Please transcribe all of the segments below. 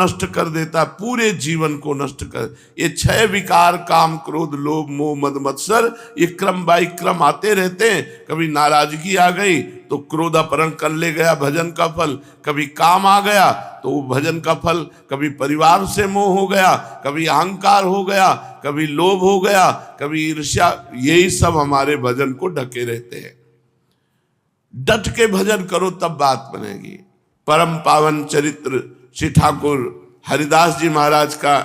नष्ट कर देता है, पूरे जीवन को नष्ट कर। ये 6 विकार काम क्रोध लोभ मोह मद मत्सर, ये क्रम बाई क्रम आते रहते हैं। कभी नाराजगी आ गई तो क्रोध अपहरण कर ले गया, भजन का फल। कभी काम आ गया तो वो भजन का फल। कभी परिवार से मोह हो गया, कभी अहंकार हो गया, कभी लोभ हो गया, कभी ईर्ष्या। यही सब हमारे भजन को ढके रहते हैं। डट के भजन करो तब बात बनेगी। परम पावन चरित्र श्री ठाकुर हरिदास जी महाराज का,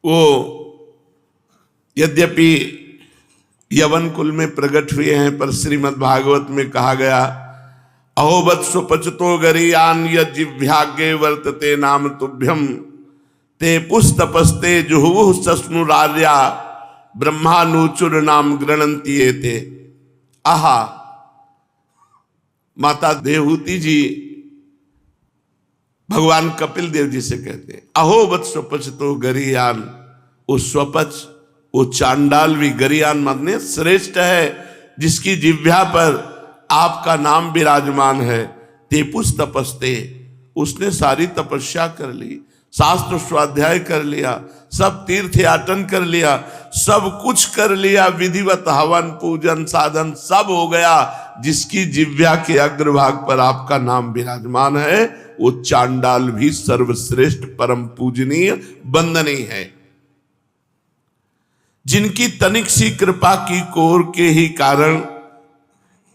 वो यद्यपि यवन कुल में प्रकट हुए हैं, पर श्रीमद् भागवत में कहा गया, अहोबत सुपचतो गरीयान यज्जिह्वाग्ये वर्तते नाम तुभ्यम ते पुस्तपस्ते जुहुः सस्नुरार्या ब्रह्मानुचुर नाम गृणन्ति एते। आहा, माता देवहूति जी भगवान कपिल देव जी से कहते हैं, अहोबत स्वपच गरीयान। वो स्वपच, वो चांडाल भी, गरीयान माने श्रेष्ठ है, जिसकी जिह्वा पर आपका नाम विराजमान है। तेपुस तपस्ते, उसने सारी तपस्या कर ली, शास्त्र स्वाध्याय कर लिया, सब तीर्थ याटन कर लिया, सब कुछ कर लिया, विधिवत हवन पूजन साधन सब हो गया। जिसकी जिह्वा के अग्रभाग पर आपका नाम विराजमान है, वो चांडाल भी सर्वश्रेष्ठ परम पूजनीय वंदनीय है। जिनकी तनिक सी कृपा की कोर के ही कारण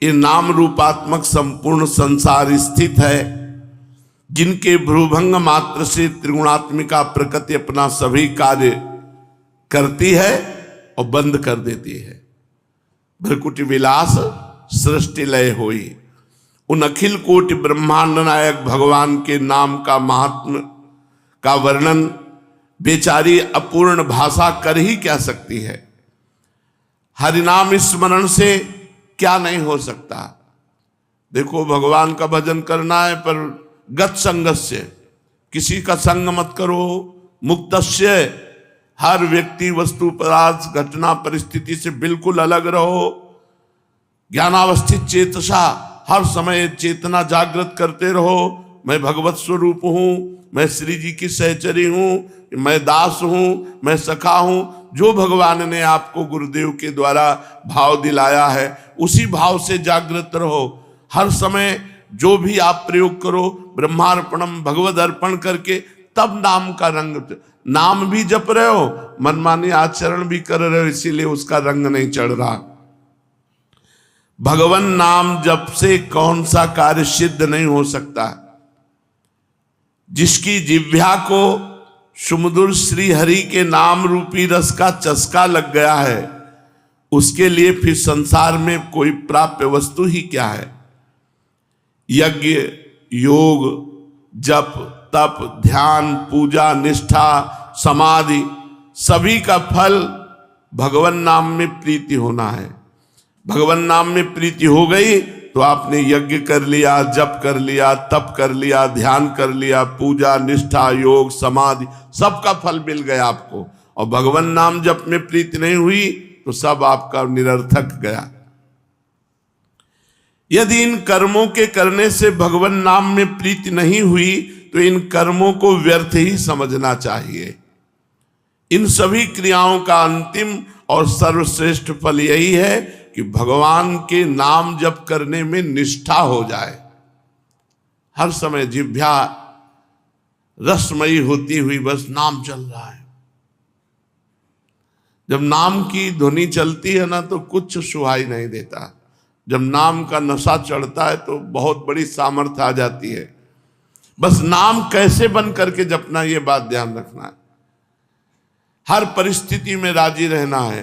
ये नाम रूपात्मक संपूर्ण संसार स्थित है, जिनके भ्रूभंग मात्र से त्रिगुणात्मिका प्रकृति अपना सभी कार्य करती है और बंद कर देती है। भ्रकुटि विलास सृष्टि लय होई। उन अखिल कोटि ब्रह्मांड नायक भगवान के नाम का महात्म का वर्णन बेचारी अपूर्ण भाषा कर ही क्या सकती है। हरिनाम स्मरण से क्या नहीं हो सकता। देखो, भगवान का भजन करना है, पर गत संगस्य, किसी का संग मत करो। मुक्तस्य, हर व्यक्ति वस्तु पदार्थ घटना परिस्थिति से बिल्कुल अलग रहो। ज्ञानावस्थित चेतसा, हर समय चेतना जागृत करते रहो। मैं भगवत स्वरूप हूं, मैं श्री जी की सहचरी हूं, मैं दास हूं, मैं सखा हूं। जो भगवान ने आपको गुरुदेव के द्वारा भाव दिलाया है, उसी भाव से जागृत रहो। हर समय जो भी आप प्रयोग करो, ब्रह्मार्पणम भगवद अर्पण करके, तब नाम का रंग, नाम भी जप रहे हो, मनमानी आचरण भी कर रहे हो, इसीलिए उसका रंग नहीं चढ़ रहा। भगवान नाम जप से कौन सा कार्य सिद्ध नहीं हो सकता। जिसकी जिह्वा को सुमधुर श्री हरि के नाम रूपी रस का चस्का लग गया है, उसके लिए फिर संसार में कोई प्राप्य वस्तु ही क्या है। यज्ञ योग जप तप ध्यान पूजा निष्ठा समाधि सभी का फल भगवान नाम में प्रीति होना है। भगवान नाम में प्रीति हो गई तो आपने यज्ञ कर लिया, जप कर लिया, तप कर लिया, ध्यान कर लिया, पूजा निष्ठा योग समाधि सबका फल मिल गया आपको। और भगवान नाम जप में प्रीति नहीं हुई तो सब आपका निरर्थक गया। यदि इन कर्मों के करने से भगवान नाम में प्रीति नहीं हुई तो इन कर्मों को व्यर्थ ही समझना चाहिए। इन सभी क्रियाओं का अंतिम और सर्वश्रेष्ठ फल यही है कि भगवान के नाम जप करने में निष्ठा हो जाए। हर समय जिह्वा रसमयी होती हुई बस नाम चल रहा है। जब नाम की ध्वनि चलती है ना, तो कुछ सुहाई नहीं देता। जब नाम का नशा चढ़ता है तो बहुत बड़ी सामर्थ्य आ जाती है। बस नाम कैसे बन करके जपना, ये बात ध्यान रखना है। हर परिस्थिति में राजी रहना है,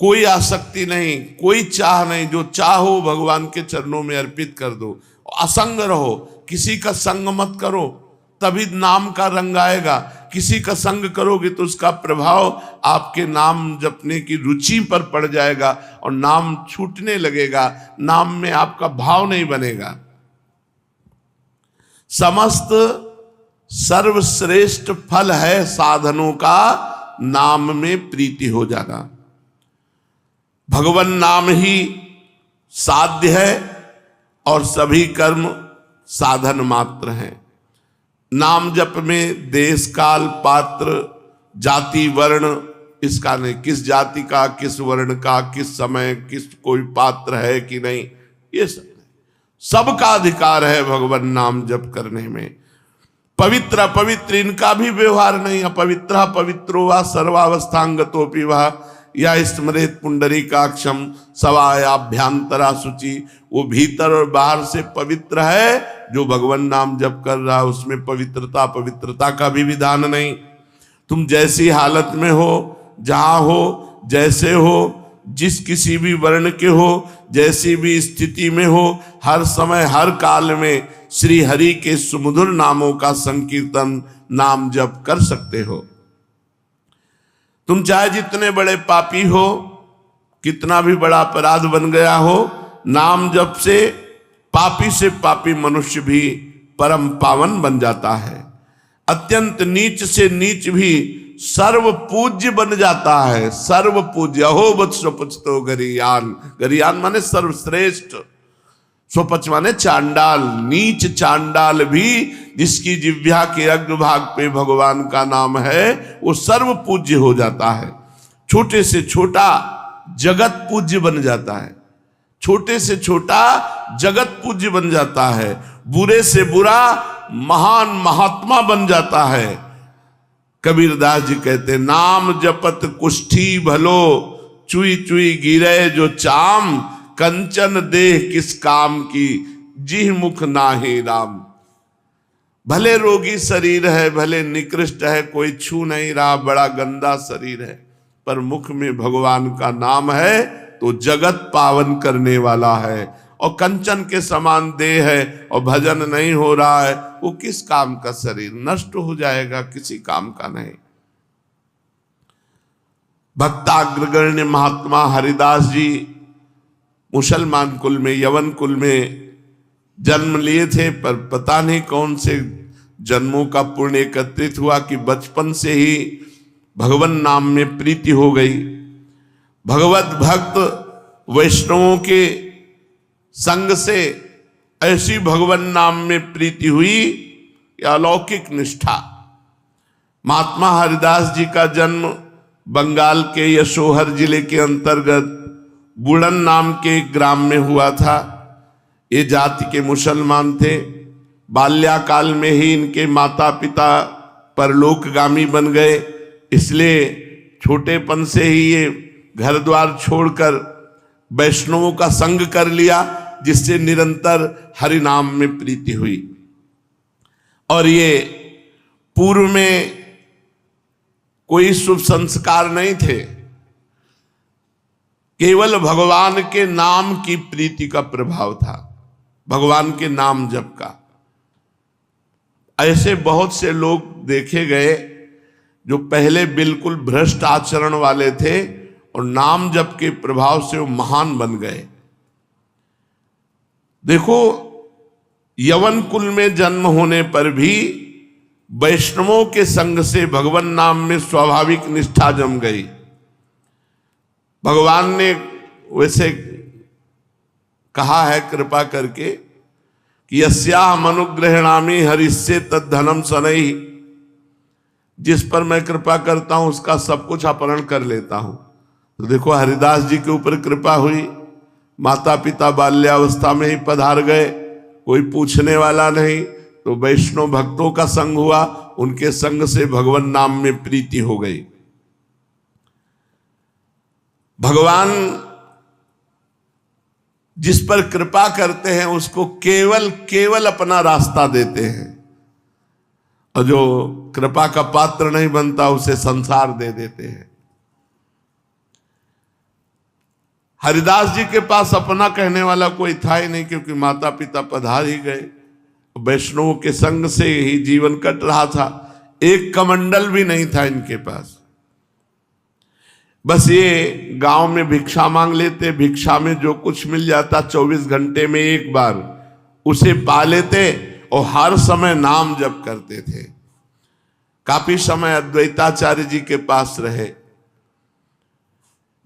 कोई आसक्ति नहीं, कोई चाह नहीं। जो चाहो भगवान के चरणों में अर्पित कर दो। असंग रहो, किसी का संग मत करो, तभी नाम का रंग आएगा। किसी का संग करोगे तो उसका प्रभाव आपके नाम जपने की रुचि पर पड़ जाएगा और नाम छूटने लगेगा, नाम में आपका भाव नहीं बनेगा। समस्त सर्वश्रेष्ठ फल है साधनों का नाम में प्रीति हो जाना। भगवान नाम ही साध्य है और सभी कर्म साधन मात्र हैं। नाम जप में देश काल पात्र जाति वर्ण इसका नहीं, किस जाति का किस वर्ण का किस समय किस कोई पात्र है कि नहीं, ये सबका अधिकार है भगवान नाम जप करने में। पवित्र अपवित्र इनका भी व्यवहार नहीं। अपवित्र पवित्रो वा सर्वावस्थांगतोपि वा या स्मरेत पुंडरीकाक्षम सवायाभ्यांतरा शुचि, वो भीतर और बाहर से पवित्र है। जो भगवान नाम जप कर रहा है उसमें पवित्रता का भी विधान नहीं। तुम जैसी हालत में हो, जहां हो, जैसे हो, जिस किसी भी वर्ण के हो, जैसी भी स्थिति में हो, हर समय हर काल में श्री हरि के सुमधुर नामों का संकीर्तन नाम जप कर सकते हो। तुम चाहे जितने बड़े पापी हो, कितना भी बड़ा अपराध बन गया हो, नाम जप से पापी मनुष्य भी परम पावन बन जाता है। अत्यंत नीच से नीच भी सर्व पूज्य बन जाता है। सर्व पूज्य हो वत्स स्वपचतो गरियान, गरियान माने सर्वश्रेष्ठ, स्वपच माने चांडाल, नीच चांडाल भी जिसकी जिह्वा के अग्रभाग पे भगवान का नाम है वो सर्व पूज्य हो जाता है। छोटे से छोटा जगत पूज्य बन जाता है, छोटे से छोटा जगत पूज्य बन जाता है, बुरे से बुरा महान महात्मा बन जाता है। कबीरदास जी कहते नाम जपत कुष्ठी भलो, चुई चुई गिरे जो चाम, कंचन देह किस काम की, जिह मुख नाहि राम। भले रोगी शरीर है, भले निकृष्ट है, कोई छू नहीं रहा, बड़ा गंदा शरीर है, पर मुख में भगवान का नाम है तो जगत पावन करने वाला है। और कंचन के समान देह है और भजन नहीं हो रहा है, वो किस काम का शरीर, नष्ट हो जाएगा, किसी काम का नहीं। भक्ताग्रगण्य महात्मा हरिदास जी मुसलमान कुल में, यवन कुल में जन्म लिए थे, पर पता नहीं कौन से जन्मों का पुण्य एकत्रित हुआ कि बचपन से ही भगवान नाम में प्रीति हो गई। भगवत भक्त वैष्णवों के संग से ऐसी भगवान नाम में प्रीति हुई, अलौकिक निष्ठा। महात्मा हरिदास जी का जन्म बंगाल के यशोहर जिले के अंतर्गत बुड़न नाम के एक ग्राम में हुआ था। ये जाति के मुसलमान थे। बाल्याकाल में ही इनके माता पिता परलोकगामी बन गए, इसलिए छोटेपन से ही ये घर द्वार छोड़कर वैष्णवों का संग कर लिया, जिससे निरंतर हरि नाम में प्रीति हुई। और ये पूर्व में कोई शुभ संस्कार नहीं थे, केवल भगवान के नाम की प्रीति का प्रभाव था, भगवान के नाम जप का। ऐसे बहुत से लोग देखे गए जो पहले बिल्कुल भ्रष्ट आचरण वाले थे और नाम जप के प्रभाव से वो महान बन गए। देखो, यवन कुल में जन्म होने पर भी वैष्णवों के संग से भगवान नाम में स्वाभाविक निष्ठा जम गई। भगवान ने वैसे कहा है कृपा करके कि यस्याहम् अनुग्रहणामि हरिस्य तद्धनम शनैः, जिस पर मैं कृपा करता हूं उसका सब कुछ अपहरण कर लेता हूं। तो देखो हरिदास जी के ऊपर कृपा हुई, माता पिता बाल्यावस्था में ही पधार गए, कोई पूछने वाला नहीं, तो वैष्णव भक्तों का संग हुआ, उनके संग से भगवान नाम में प्रीति हो गई। भगवान जिस पर कृपा करते हैं उसको केवल अपना रास्ता देते हैं, और जो कृपा का पात्र नहीं बनता उसे संसार दे देते हैं। हरिदास जी के पास अपना कहने वाला कोई था ही नहीं, क्योंकि माता पिता पधार ही गए, वैष्णवों के संग से ही जीवन कट रहा था। एक कमंडल भी नहीं था इनके पास, बस ये गांव में भिक्षा मांग लेते, भिक्षा में जो कुछ मिल जाता 24 घंटे में एक बार उसे पा लेते और हर समय नाम जप करते थे। काफी समय अद्वैताचार्य जी के पास रहे।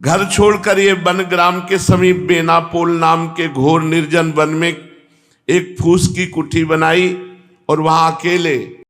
घर छोड़कर ये वन ग्राम के समीप बेनापोल नाम के घोर निर्जन वन में एक फूस की कुटी बनाई और वहां अकेले